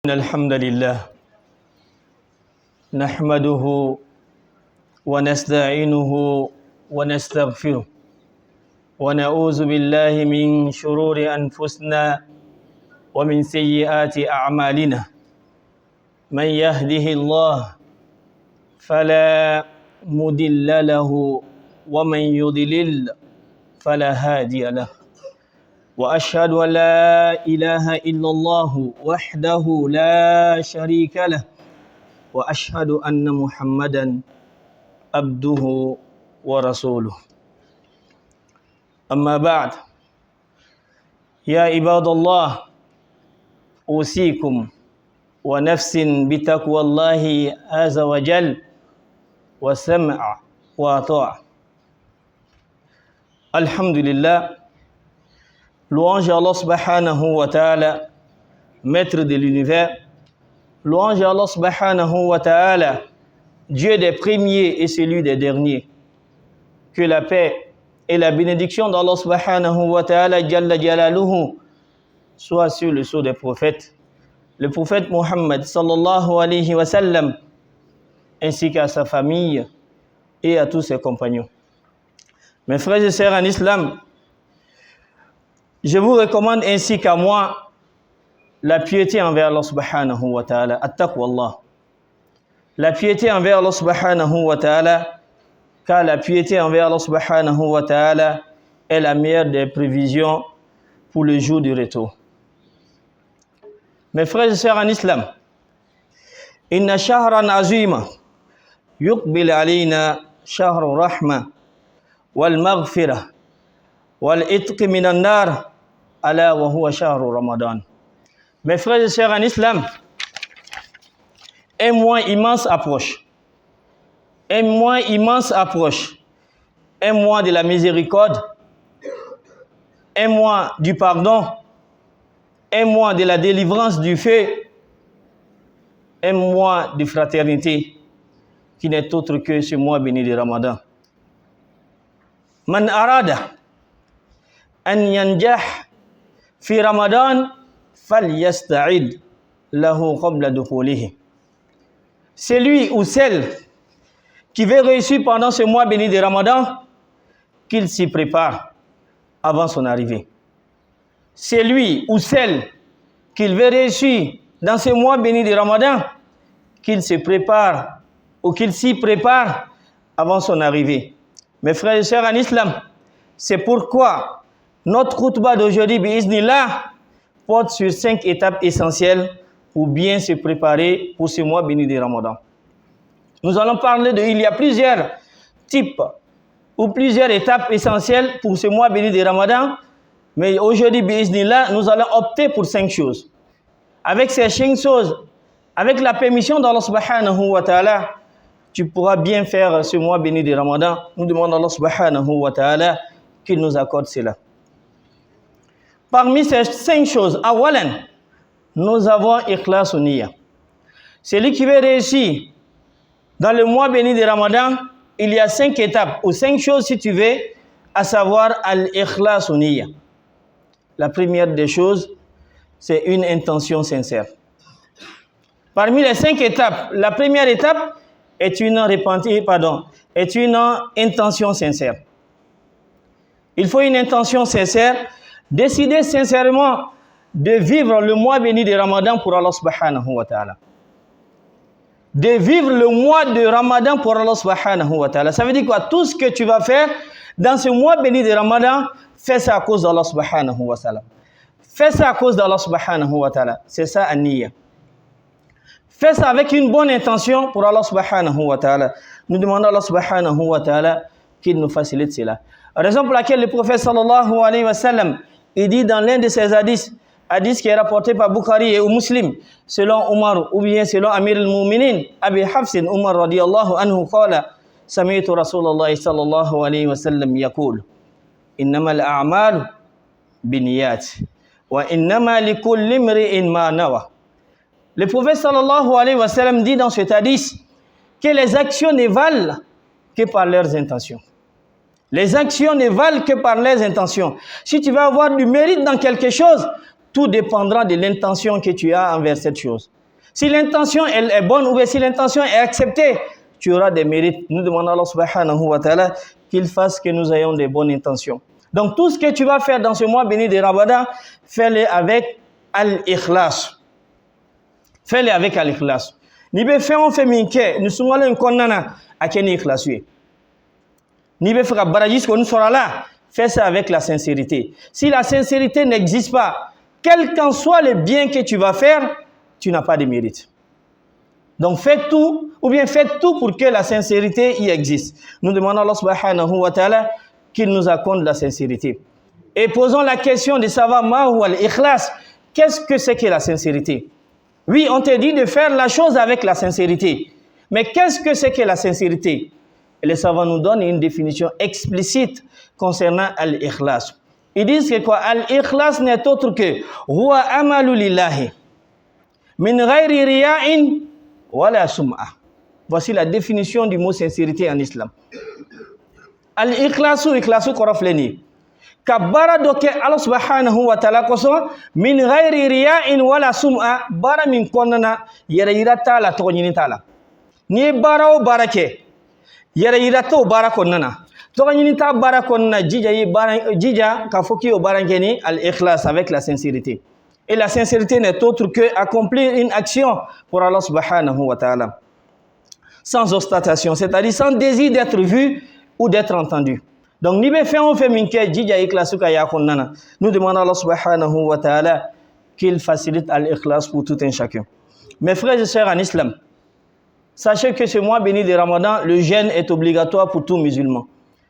إن الحمد لله نحمده ونستعينه ونستغفره ونعوذ بالله من شرور أنفسنا ومن سيئات أعمالنا من يهده الله فلا مضل له ومن يضلل فلا هادي له وأشهد أن لا إله إلا الله وحده لا شريك له وأشهد أن محمدا عبده ورسوله أما بعد يا عباد الله أوصيكم ونفس بتقوى الله عز وجل وسمع وطاعة. الحمد لله. Louange à Allah subhanahu wa ta'ala, maître de l'univers. Louange à Allah subhanahu wa ta'ala, Dieu des premiers et celui des derniers. Que la paix et la bénédiction d'Allah subhanahu wa ta'ala jalla jalaluhu soit sur le sceau des prophètes. Le prophète Muhammad sallallahu alayhi wa sallam, ainsi qu'à sa famille et à tous ses compagnons. Mes frères et sœurs en islam, je vous recommande ainsi qu'à moi la piété envers Allah subhanahu wa ta'ala, at-taqwa Allah. La piété envers Allah subhanahu wa ta'ala, car la piété envers Allah subhanahu wa ta'ala est la meilleure des prévisions pour le jour du retour. Mes frères et sœurs en islam, inna shahran azima yuqbil alayna shahru rahma wal maghfirah wal itq minan nar ala wa huwa shahru Ramadan. Mes frères et sœurs en islam, un mois immense approche. Un mois immense approche. Un mois de la miséricorde, un mois du pardon, un mois de la délivrance du feu, un mois de fraternité qui n'est autre que ce mois béni de Ramadan. Man arada an yanjah fi Ramadan falyasta'id lahu qabla dukhulihi. Celui ou celle qui veut réussir pendant ce mois béni de Ramadan, qu'il s'y prépare avant son arrivée. Celui ou celle qui veut réussir dans ce mois béni de Ramadan, qu'il se prépare ou qu'il s'y prépare avant son arrivée. Mes frères et sœurs en islam, c'est pourquoi notre khutbah d'aujourd'hui, bi'iznillah, porte sur 5 étapes essentielles pour bien se préparer pour ce mois béni de Ramadan. Nous allons parler il y a plusieurs types ou plusieurs étapes essentielles pour ce mois béni de Ramadan, mais aujourd'hui, bi'iznillah, nous allons opter pour 5 choses. Avec ces 5 choses, avec la permission d'Allah subhanahu wa ta'ala, tu pourras bien faire ce mois béni de Ramadan. Nous demandons à Allah subhanahu wa ta'ala qu'il nous accorde cela. Parmi ces 5 choses, awalan, nous avons ikhlas niyya. Celui qui veut réussir dans le mois béni de Ramadan, il y a 5 étapes ou 5 choses si tu veux, à savoir al-ikhlas niyya. La première des choses, c'est une intention sincère. Parmi les 5 étapes, la première étape est une intention sincère. Il faut une intention sincère, décider sincèrement de vivre le mois béni de Ramadan pour Allah subhanahu wa ta'ala. De vivre le mois de Ramadan pour Allah subhanahu wa ta'ala. Ça veut dire quoi? Tout ce que tu vas faire dans ce mois béni de Ramadan, fais ça à cause d'Allah subhanahu wa ta'ala. Fais ça à cause d'Allah subhanahu wa ta'ala. C'est ça an-niyya. Fais ça avec une bonne intention pour Allah subhanahu wa ta'ala. Nous demandons à Allah subhanahu wa ta'ala qu'il nous facilite cela. Raison pour laquelle le prophète sallallahu alayhi wa sallam, il dit dans l'un de ses hadiths qui est rapporté par Bukhari et Muslim, selon Omar ou bien selon Amir al-Mu'minin, Abi Hafsin Omar radiyallahu anhu qala, sami'tu Rasulullah sallallahu alayhi wa sallam yaqul, innamal a'malu binniyat wa innama likulli imri'in ma nawa. Le prophète sallallahu alayhi wa sallam dit dans cet hadith que les actions ne valent que par leurs intentions. Les actions ne valent que par les intentions. Si tu veux avoir du mérite dans quelque chose, tout dépendra de l'intention que tu as envers cette chose. Si l'intention elle est bonne ou bien si l'intention est acceptée, tu auras des mérites. Nous demandons à Allah subhanahu wa ta'ala qu'il fasse que nous ayons des bonnes intentions. Donc tout ce que tu vas faire dans ce mois béni de Ramadan, fais-le avec al-ikhlas. Fais-le avec al-ikhlas. Ni be fɛn o fɛn min kɛ nin sunkalo in kɔnɔna na a kɛ ni ikhlasu ye. N'i bɛ fɛ ka baraji kɔni sɔrɔ a la, fais ça avec la sincérité. Si la sincérité n'existe pas, quel qu'en soit le bien que tu vas faire, tu n'as pas de mérite. Donc fais tout, ou bien faites tout pour que la sincérité y existe. Nous demandons à Allah subhanahu wa ta'ala qu'il nous accorde la sincérité. Et posons la question de savoir ma huwa al-ikhlas. Qu'est-ce que c'est que la sincérité? Oui, on te dit de faire la chose avec la sincérité. Mais qu'est-ce que c'est que la sincérité? Et les savants nous donnent une définition explicite concernant al-ikhlas. Ils disent que quoi? Al-ikhlas n'est autre que huwa amalu lillahi min ghayri riya'in wala sum'a. Voici la définition du mot sincérité en islam. Al-ikhlasu ikhlasu korofleni. Ka bara dɔ kɛ Allah subhanahu wa ta'ala kosɔn min ghayri riya'in wala sum'a, bara min kɔnɔna na yɛrɛ yira t'a la, tɔgɔ ɲini t'a la. N'i ye baara o baara kɛ yɛrɛ yira t'o baara kɔnɔna na, tɔgɔ ɲini t'a baara kɔnɔna na, jija k'a fɔ k'i y'o baara kɛ ni al-ikhlas avec la sincérité. Et la sincérité n'est autre que accomplir une action pour Allah subhanahu wa ta'ala sans ostentation, c'est-à-dire sans désir d'être vu ou d'être entendu. Donc, ni be fɛn o fɛn min kɛ jija ikhlasu ka y'a kɔnɔna na. Nous demandons à Allah subhanahu wa ta'ala qu'il facilite al-ikhlas pour tout un chacun. Mes frères et sœurs en islam, sachez que ce mois béni de Ramadan, le jeûne est obligatoire pour tout musulman.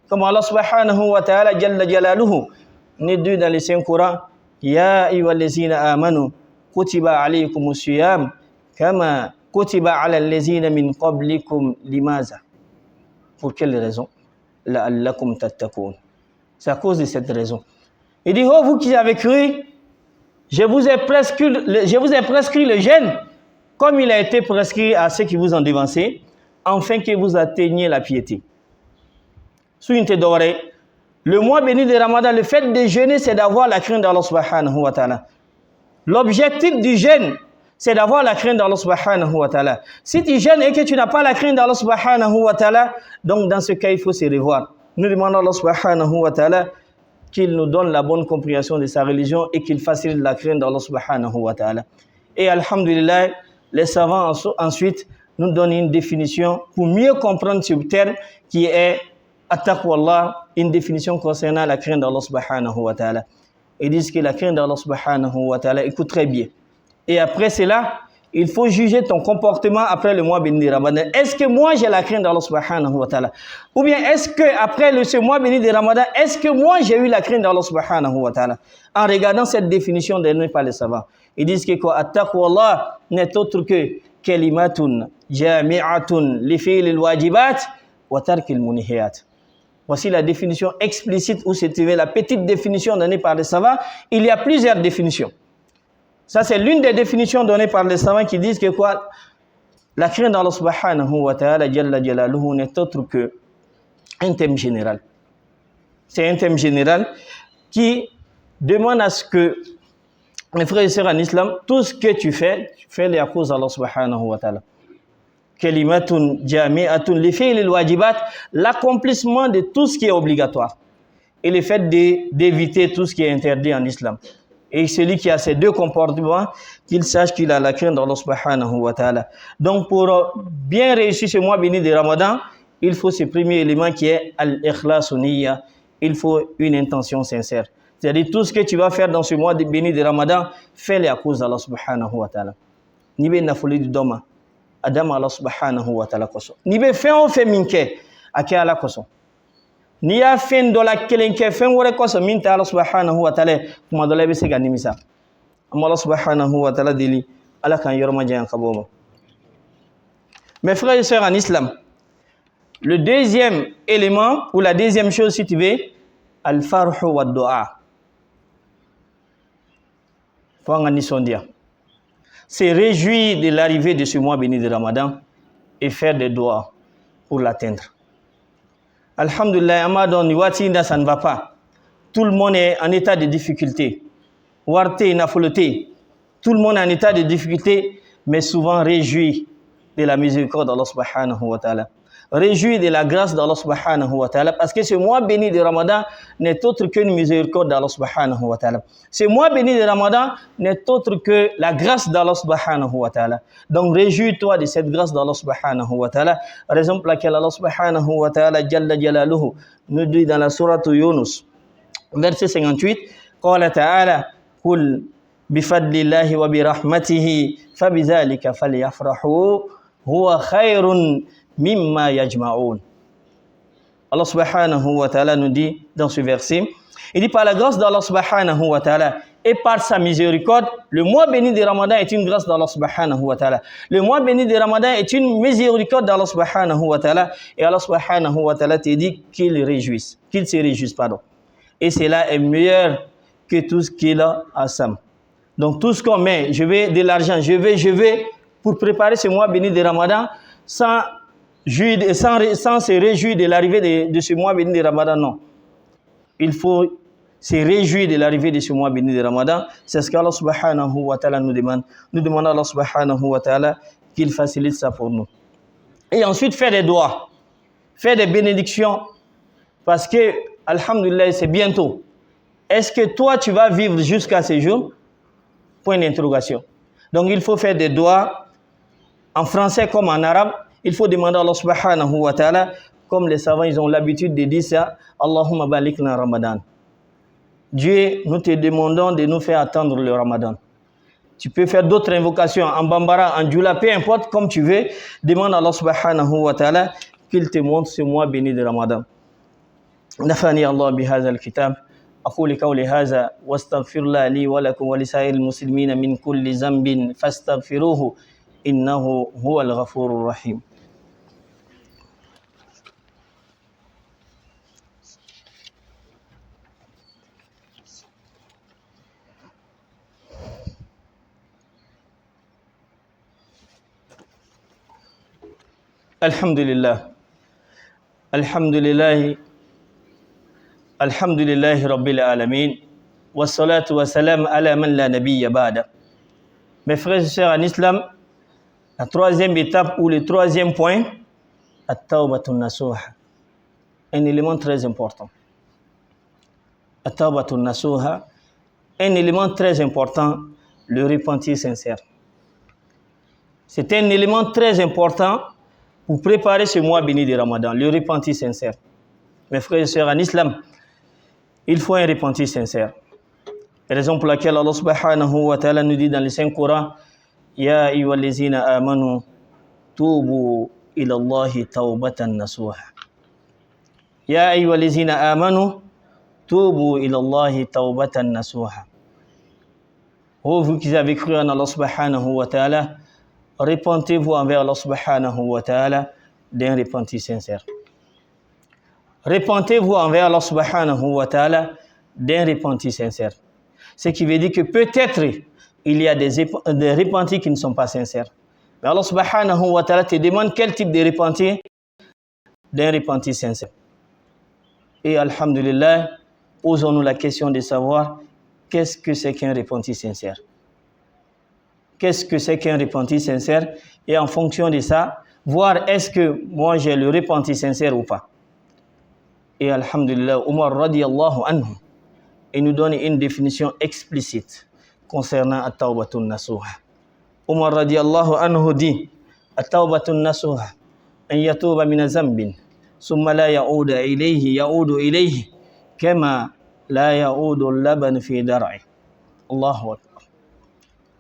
Comme Allah subhanahu wa ta'ala jalla jalaluhu nous dit dans le Saint-Coran, Ya ayyuhallazina amanu kutiba alaykumus siyam kama kutiba alal ladzina min qablikum limaza. Pour quelle raison? La'allakum tattaqun. C'est à cause de cette raison. Il dit, oh vous qui avez cru, je vous ai prescrit le jeûne comme il a été prescrit à ceux qui vous ont devancé, afin que vous atteigniez la piété. Le mois béni de Ramadan, le fait de jeûner, c'est d'avoir la crainte d'Allah subhanahu wa ta'ala. L'objectif du jeûne, c'est d'avoir la crainte d'Allah subhanahu wa ta'ala. Si tu jeûnes et que tu n'as pas la crainte d'Allah subhanahu wa ta'ala, donc dans ce cas, il faut se revoir. Nous demandons à Allah subhanahu wa ta'ala qu'il nous donne la bonne compréhension de sa religion et qu'il facilite la crainte d'Allah subhanahu wa ta'ala. Et alhamdulillah, les savants ensuite nous donnent une définition pour mieux comprendre ce terme qui est at-taqwallah, une définition concernant la crainte d'Allah subhanahu wa ta'ala. Ils disent que la crainte d'Allah subhanahu wa ta'ala, écoute très bien. Et après cela, il faut juger ton comportement après le mois béni de Ramadan. Est-ce que moi j'ai la crainte d'Allah subhanahu wa ta'ala? Ou bien est-ce que après ce mois béni de Ramadan, est-ce que moi j'ai eu la crainte d'Allah subhanahu wa ta'ala? En regardant cette définition donnée par les savants, ils disent que quoi? At-taqwallah n'est autre que kalimatun jami'atun li fi'lil wajibat wa tarkil munihiyat. Voici la définition explicite où se trouvait la petite définition donnée par les savants. Il y a plusieurs définitions. Ça, c'est l'une des définitions données par les savants qui disent que quoi? La crainte d'Allah subhanahu wa ta'ala jalla jalaluhu n'est autre que un thème général. C'est un thème général qui demande à ce que, mes frères et sœurs en islam, tout ce que tu fais à cause d'Allah subhanahu wa ta'ala. Kalimatun jami'atun li fi'lil wajibat, l'accomplissement de tout ce qui est obligatoire. Et le fait d'éviter tout ce qui est interdit en islam. Et celui qui a ces deux comportements, qu'il sache qu'il a la crainte d'Allah subhanahu wa ta'ala. Donc pour bien réussir ce mois béni de Ramadan, il faut ce premier élément qui est al-ikhlasu niyya. Il faut une intention sincère. C'est-à-dire tout ce que tu vas faire dans ce mois béni de Ramadan, fais-le à cause d'Allah subhanahu wa ta'ala. Ni be nafoli du doma, adam Allah subhanahu wa ta'ala koso. Ni be fɛn o fɛn min kɛ, a kɛ Ala kosɔn. N'i y'a fɛn dɔ la kelen kɛ fɛn wɛrɛ kosɔn min tɛ Ala subhanahu wa ta'ala, kuma dɔ la i bɛ se ka nimisa. An bɛ Ala subhanahu wa ta'ala deli, Ala k'an yɔrɔ ma janya ka bɔ o ma. Mes frères et sœurs en islam, le deuxième élément ou la deuxième chose si tu veux, al-farhu wa du'a. Faut en nisondia. C'est réjouir de l'arrivée de ce mois béni de Ramadan et faire des doigts pour l'atteindre. Alhamdulillah, ça ne va pas. Tout le monde est en état de difficulté. warté, nafoloté, tout le monde en état de difficulté, mais souvent réjoui de la miséricorde d'Allah subhanahu wa ta'ala. Réjoui de la grâce d'Allah subhanahu wa ta'ala, parce que ce mois béni de Ramadan n'est autre qu'une miséricorde d'Allah subhanahu wa ta'ala. Ce mois béni de Ramadan n'est autre que la grâce d'Allah subhanahu wa ta'ala. Donc réjouis-toi de cette grâce d'Allah subhanahu wa ta'ala, raison pour laquelle Allah subhanahu wa ta'ala jalla jalaluhu nous dit dans la sourate Yunus, verset 58, قال تعالى قل بفضل الله وبرحمته فبذلك فليفرحوا هو خير مما يجمعون. Allah subhanahu wa ta'ala nous dit dans ce verset, il dit par la grâce d'Allah subhanahu wa ta'ala et par sa miséricorde, le mois béni de Ramadan est une grâce d'Allah subhanahu wa ta'ala. Le mois béni de Ramadan est une miséricorde d'Allah subhanahu wa ta'ala, et Allah subhanahu wa ta'ala te dit qu'il se réjouisse, pardon. Et cela est meilleur que tout ce qu'il a à Sam. Donc tout ce qu'on met, je vais de l'argent, je vais pour préparer ce mois béni de Ramadan sans se réjouir de l'arrivée de ce mois béni de Ramadan, non. Il faut se réjouir de l'arrivée de ce mois béni de Ramadan. C'est ce qu'Allah subhanahu wa ta'ala nous demande. Nous demandons à Allah subhanahu wa ta'ala qu'il facilite ça pour nous. Et ensuite, faire des doigts, faire des bénédictions, parce que, alhamdulillah, c'est bientôt. Est-ce que toi, tu vas vivre jusqu'à ce jour? Point d'interrogation. Donc, il faut faire des doigts, en français comme en arabe. Il faut demander à Allah subhanahu wa ta'ala, comme les savants, ils ont l'habitude de dire ça, Allahumma balikna Ramadan. Dieu, nous te demandons de nous faire attendre le Ramadan. Tu peux faire d'autres invocations en Bambara, en Djoula, peu importe, comme tu veux. Demande à Allah subhanahu wa ta'ala qu'il te montre ce mois béni de Ramadan. Nafani Allah bihazal al-kitab. أقول قولي هذا واستغفر الله لي ولكم ولسائر المسلمين من كل ذنب فاستغفروه إنه هو الغفور الرحيم. الحمد لله رب العالمين والصلاة والسلام على من لا نبي بعد. Mes frères et sœurs en islam, la troisième étape ou le troisième point, at-tawbatun nasuha, un élément très important. At-tawbatun nasuha, un élément très important, le repentir sincère. C'est un élément très important pour préparer ce mois béni de Ramadan, le repentir sincère. Mes frères et sœurs en islam, il faut un repentir sincère. Raison pour laquelle Allah subhanahu wa ta'ala nous dit dans le Saint-Coran, Ya ayyuhallazina amanu tubu ila Allahi tawbatan nasuha. Ya ayyuhallazina amanu tubu ila Allahi tawbatan nasuha. Oh, vous qui avez cru en Allah subhanahu wa ta'ala, repentez-vous envers Allah subhanahu wa ta'ala d'un repentir sincère. Repentez-vous envers Allah subhanahu wa ta'ala d'un repentir sincère. Ce qui veut dire que peut-être il y a des repentirs qui ne sont pas sincères. Mais Allah subhanahu wa ta'ala te demande quel type de repentir? D'un repentir sincère. Et alhamdulillah, posons-nous la question de savoir qu'est-ce que c'est qu'un repentir sincère? Qu'est-ce que c'est qu'un repentir sincère? Et en fonction de ça, voir est-ce que moi j'ai le repentir sincère ou pas. Et alhamdulillah, Omar radiyallahu anhu, il nous donne une définition explicite concernant at-tawbatun nasuha. Omar radiyallahu anhu dit, at-tawbatun nasuha, an yatuba min zambin, summa la ya'uda ilayhi, kama la ya'udu al-laban fi dar'i. Allahu akbar.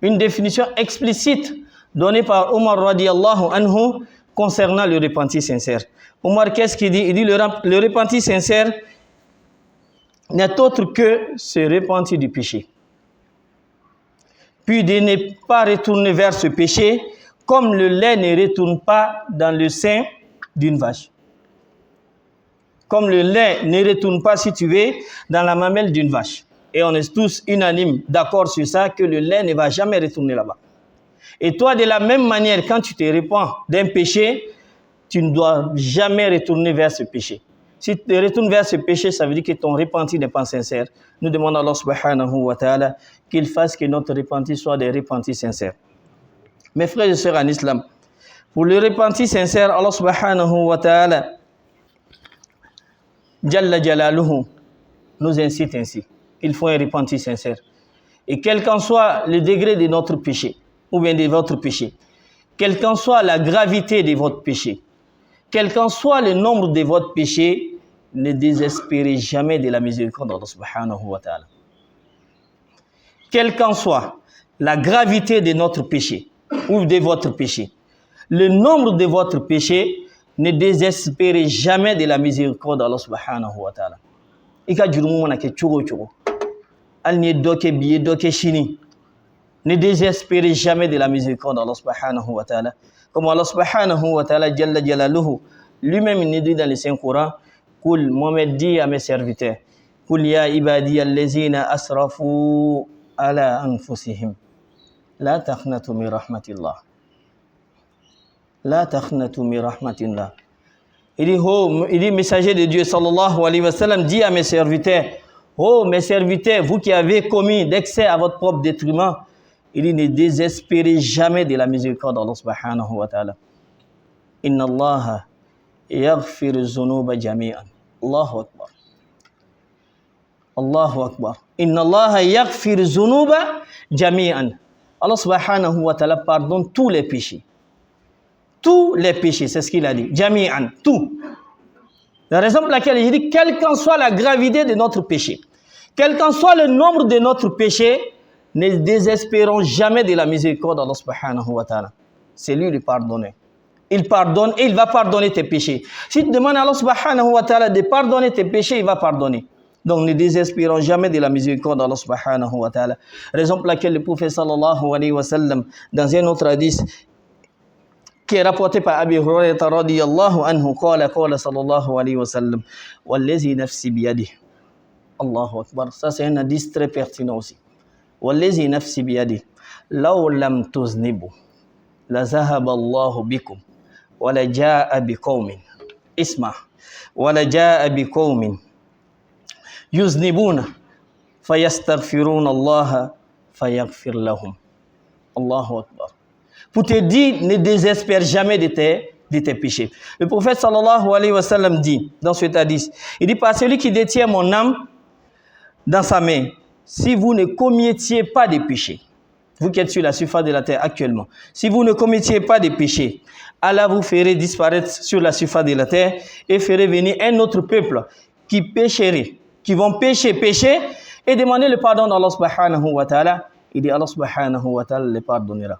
Une définition explicite donnée par Omar radiyallahu anhu concernant le repentir sincère. Omar, qu'est-ce qu'il dit? Il dit le repentir sincère n'est autre que se repentir du péché. Puis de ne pas retourner vers ce péché comme le lait ne retourne pas dans le sein d'une vache. Comme le lait ne retourne pas, si tu veux, dans la mamelle d'une vache. Et on est tous unanimes d'accord sur ça, que le lait ne va jamais retourner là-bas. Et toi, de la même manière, quand tu te repens d'un péché, tu ne dois jamais retourner vers ce péché. Si tu te retournes vers ce péché, ça veut dire que ton repenti n'est pas sincère. Nous demandons à Allah subhanahu wa ta'ala qu'il fasse que notre repenti soit des repentis sincères. Mes frères et sœurs en islam, pour le repenti sincère, Allah subhanahu wa ta'ala, Jalla Jalaluhu, nous incite ainsi. Il faut un repenti sincère. Et quel qu'en soit le degré de notre péché, ou bien de votre péché, quelle qu'en soit la gravité de votre péché, quel qu'en soit le nombre de votre péché, ne désespérez jamais de la miséricorde d'Allah subhanahu wa ta'ala. Quelle qu'en soit la gravité de notre péché, ou de votre péché, le nombre de votre péché, ne désespérez jamais de la miséricorde d'Allah subhanahu wa ta'ala. Ika jurumu mana ke chogo chogo. Al ni doke biye doke shini. Ne désespérez jamais de la miséricorde d'Allah subhanahu wa ta'ala. Comme Allah subhanahu wa ta'ala jalla jalaluhu, lui-même il dit dans le Saint-Coran, Kul Mohamed dit à mes serviteurs, Kul ya ibadi allazina asrafu ala anfusihim. La taqnatu min rahmatillah. La taqnatu min rahmatillah. Il dit, messager de Dieu, sallallahu alayhi wa sallam, dit à mes serviteurs, oh mes serviteurs, vous qui avez commis d'excès à votre propre détriment, il dit, ne désespérez jamais de la miséricorde d'Allah subhanahu wa ta'ala. Inna Allah yaghfiru zunuba jami'an. Allahu akbar. Allahu akbar. Inna Allah yaghfiru zunuba jami'an. Allah subhanahu wa ta'ala pardonne tous les péchés. Tous les péchés, c'est ce qu'il a dit. Jami'an, tout. La raison pour laquelle il dit, quelle qu'en soit la gravité de notre péché, quel qu'en soit le nombre de notre péché, ne désespérons jamais de la miséricorde d'Allah subhanahu wa ta'ala. C'est lui le pardonner. Il pardonne et il va pardonner tes péchés. Si tu demandes à Allah subhanahu wa ta'ala de pardonner tes péchés, il va pardonner. Donc ne désespérons jamais de la miséricorde d'Allah subhanahu wa ta'ala. Raison pour laquelle le prophète sallallahu alayhi wa sallam, dans un autre hadith, qui est rapporté par Abi Hurayrata radiyallahu anhu, qala sallallahu alayhi wa sallam, wallazi nafsi biyadi. Allahu akbar. Ça c'est un hadith très pertinent aussi. Wallazi nafsi biyadi. Law lam tuznibu la zahaba Allahu bikum wa la jaa biqaumin. Isma. Wa la jaa biqaumin yuznibuna fayastaghfiruna Allah fayaghfir lahum. Allahu akbar. Pour te dire, ne désespère jamais de tes péchés. Le prophète sallallahu alayhi wa sallam dit, dans ce hadith, il dit, par celui qui détient mon âme dans sa main, si vous ne commettiez pas de péchés, vous qui êtes sur la surface de la terre actuellement, si vous ne commettiez pas de péchés, Allah vous ferait disparaître sur la surface de la terre et ferait venir un autre peuple qui pécherait, qui vont pécher et demander le pardon d'Allah subhanahu wa ta'ala. Il dit, Allah subhanahu wa ta'ala les pardonnera.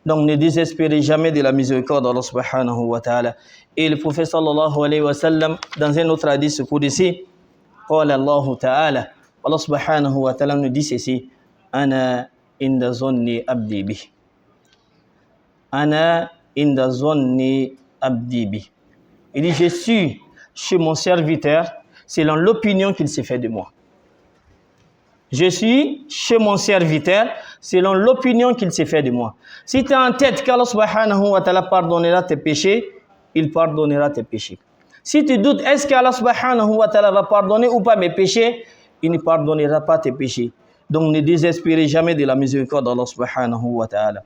Donc ne désespérez jamais de la miséricorde d'Allah subhanahu wa ta'ala. Et le prophète sallallahu alayhi wa sallam, dans un autre hadith qudsi, qala Allah ta'ala, Allah subhanahu wa ta'ala nous dit ceci, Ana inda zonni abdi bi. Ana inda zonni abdi bi. Il dit, je suis chez mon serviteur selon l'opinion qu'il s'est fait de moi. Je suis chez mon serviteur selon l'opinion qu'il s'est fait de moi. Si tu as en tête qu'Allah subhanahu wa ta'ala pardonnera tes péchés, il pardonnera tes péchés. Si tu doutes, est-ce qu'Allah subhanahu wa ta'ala va pardonner ou pas mes péchés, il ne pardonnera pas tes péchés. Donc ne désespérez jamais de la miséricorde d'Allah subhanahu wa ta'ala.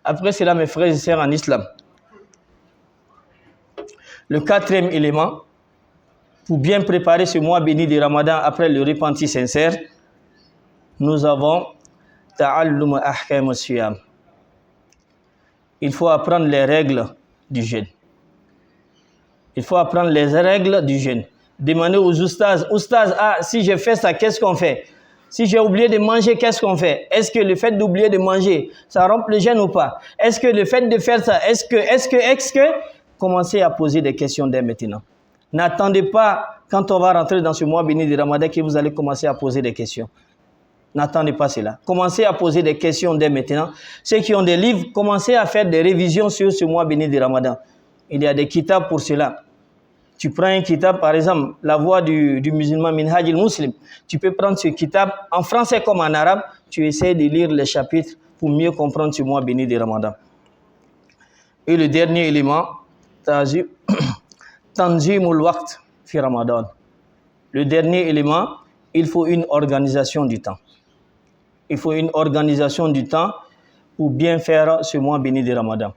Après cela, mes frères et sœurs en islam, le quatrième élément, pour bien préparer ce mois béni de Ramadan après le repenti sincère, nous avons ta'allum ahkam as-siyam. Il faut apprendre les règles du jeûne. Il faut apprendre les règles du jeûne. Demander aux oustaz, si je fais ça, qu'est-ce qu'on fait? Si j'ai oublié de manger, qu'est-ce qu'on fait? Est-ce que le fait d'oublier de manger, ça rompt le jeûne ou pas? Est-ce que le fait de faire ça, est-ce que commencez à poser des questions dès maintenant. N'attendez pas, quand on va rentrer dans ce mois béni de Ramadan, que vous allez commencer à poser des questions. N'attendez pas cela. Commencez à poser des questions dès maintenant. Ceux qui ont des livres, commencez à faire des révisions sur ce mois béni de Ramadan. Il y a des kitabs pour cela. Tu prends un kitab, par exemple, La Voix du musulman Minhaj al-Muslim. Tu peux prendre ce kitab en français comme en arabe. Tu essaies de lire les chapitres pour mieux comprendre ce mois béni de Ramadan. Et le dernier élément, tanzimul waqt fi Ramadan. Le dernier élément, il faut une organisation du temps. Il faut une organisation du temps pour bien faire ce mois béni de Ramadan.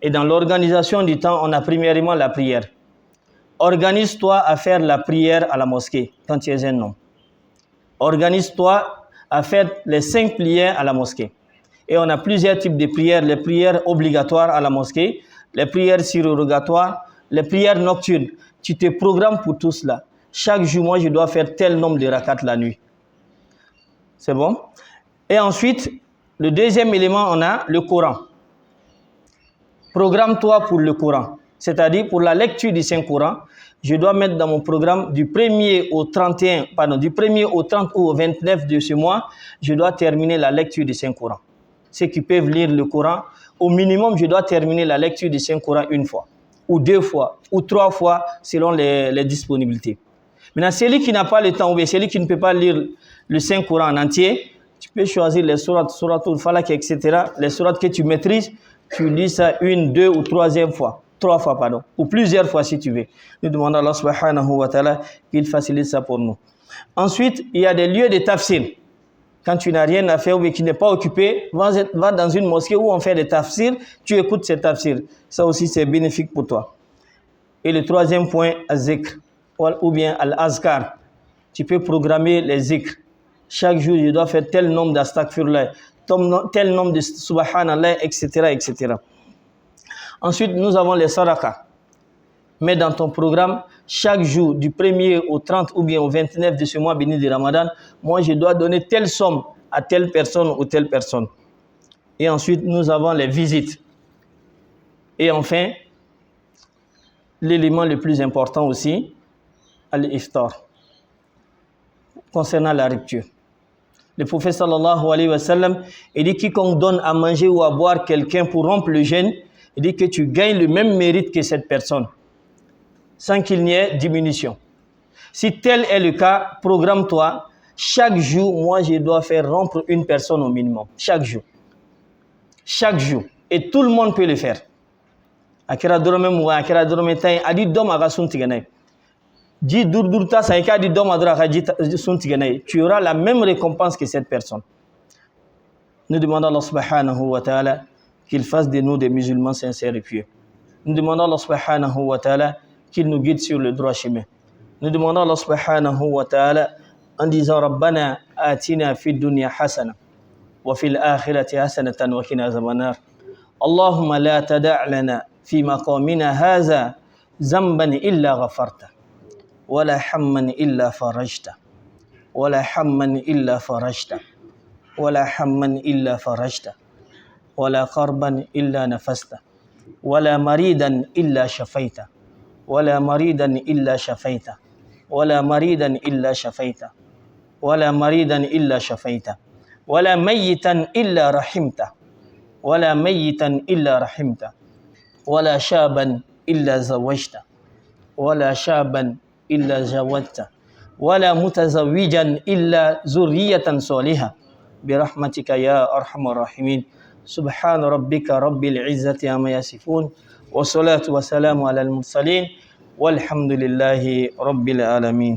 Et dans l'organisation du temps, on a premièrement la prière. Organise-toi à faire la prière à la mosquée quand tu es un homme. Organise-toi à faire les 5 prières à la mosquée. Et on a plusieurs types de prières. Les prières obligatoires à la mosquée, les prières surrogatoires, les prières nocturnes. Tu te programmes pour tout cela. Chaque jour, moi, je dois faire tel nombre de rakats la nuit. C'est bon? Et ensuite, le deuxième élément, on a le Coran. Programme-toi pour le Coran. C'est-à-dire pour la lecture du Saint-Coran. Je dois mettre dans mon programme du 1er au 30 ou au 29 de ce mois, je dois terminer la lecture du Saint-Coran. Ceux qui peuvent lire le Coran, au minimum, je dois terminer la lecture du Saint-Coran une fois, ou 2 fois, ou 3 fois, selon les disponibilités. Maintenant, celui qui n'a pas le temps, ou bien celui qui ne peut pas lire le Saint-Coran en entier, tu peux choisir les sourates, souratul falaq, etc., les sourates que tu maîtrises, tu lis ça 1, 2 ou 3e fois. 3 fois, pardon, ou plusieurs fois si tu veux. Nous demandons à Allah subhanahu wa ta'ala qu'il facilite ça pour nous. Ensuite, il y a des lieux de tafsir. Quand tu n'as rien à faire ou qui n'est pas occupé, va dans une mosquée où on fait des tafsirs, tu écoutes ces tafsirs. Ça aussi, c'est bénéfique pour toi. Et le 3e point, az-zikr, ou bien al-azkar. Tu peux programmer les zikr. Chaque jour, je dois faire tel nombre d'astaghfirullah, tel nombre de subhanallah, etc., etc. Ensuite, nous avons les sadaqa. Mets dans ton programme, chaque jour, du 1er au 30 ou bien au 29 de ce mois béni de Ramadan, moi, je dois donner telle somme à telle personne ou telle personne. Et ensuite, nous avons les visites. Et enfin, l'élément le plus important aussi, al-iftar, concernant la rupture. Le prophète sallallahu alayhi wa sallam, il dit quiconque donne à manger ou à boire quelqu'un pour rompre le jeûne, il dit que tu gagnes le même mérite que cette personne, sans qu'il n'y ait diminution. Si tel est le cas, programme-toi. Chaque jour, moi, je dois faire rompre une personne au minimum. Chaque jour. Chaque jour. Et tout le monde peut le faire. Akira dorome mouga, akira dorome taï, adi dom aga suntiganay. Di dur-durta saïka di dom adra aga suntiganay. Tu auras la même récompense que cette personne. Nous demandons à Allah subhanahu wa ta'ala qu'il fasse de nous des musulmans sincères et pieux. Nous demandons à Allah subhanahu wa ta'ala qu'il nous guide sur le droit chemin. Nous demandons à Allah subhanahu wa ta'ala en disant Rabbana atina fid dunya hasana wa fil akhirati hasanatan wa qina azaban nar. Allahumma la tada' lana fi maqamina hadha zamban illa ghafarta wa la hamman illa farajta wa la hamman illa farajta wa la hamman illa farajta ولا قربا إلا نفسته ولا مريدا إلا شفيته ولا مريدا إلا شفيته ولا مريدا إلا شفيته ولا مريدا إلا شفيته ولا ميتا إلا رحمته ولا ميتا إلا رحمته ولا شابا إلا زوجته ولا شابا إلا زوجته ولا متزوجا إلا ذرية صالحة برحمتك يا أرحم الراحمين. سبحان ربك رب العزة عما يصفون والصلاة والسلام على المرسلين والحمد لله رب العالمين.